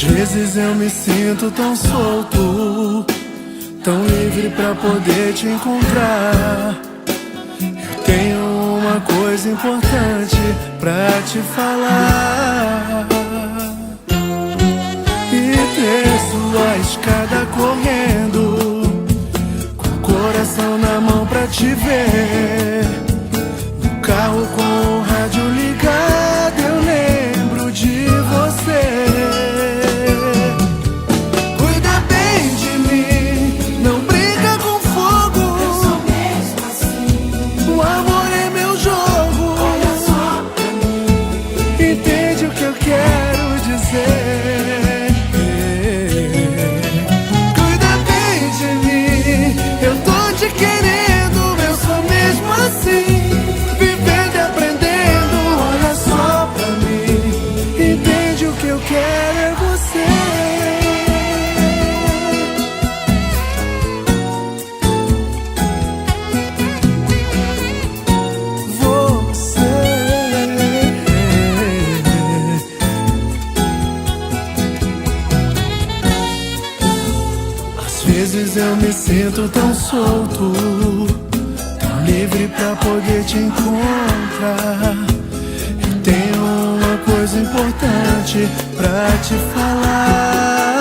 Às vezes eu me sinto tão solto, tão livre pra poder te encontrar. Eu tenho uma coisa importante pra te falar. E desço a escada correndo, com o coração na mão pra te ver. No carro com o rádio ligado eu lembro de você. Cuida bem de mim, não brinca com fogo. Eu sou mesmo assim. O amor é meu jogo. Olha só pra mim. Entende o que eu quero dizer? Cuida bem de mim, eu tô te querendo. Eu sou mesmo assim. Vivendo e aprendendo, olha só pra mim. Entende o que eu quero é você. Às vezes eu me sinto tão solto, tão livre pra poder te encontrar. Eu tenho uma coisa importante pra te falar.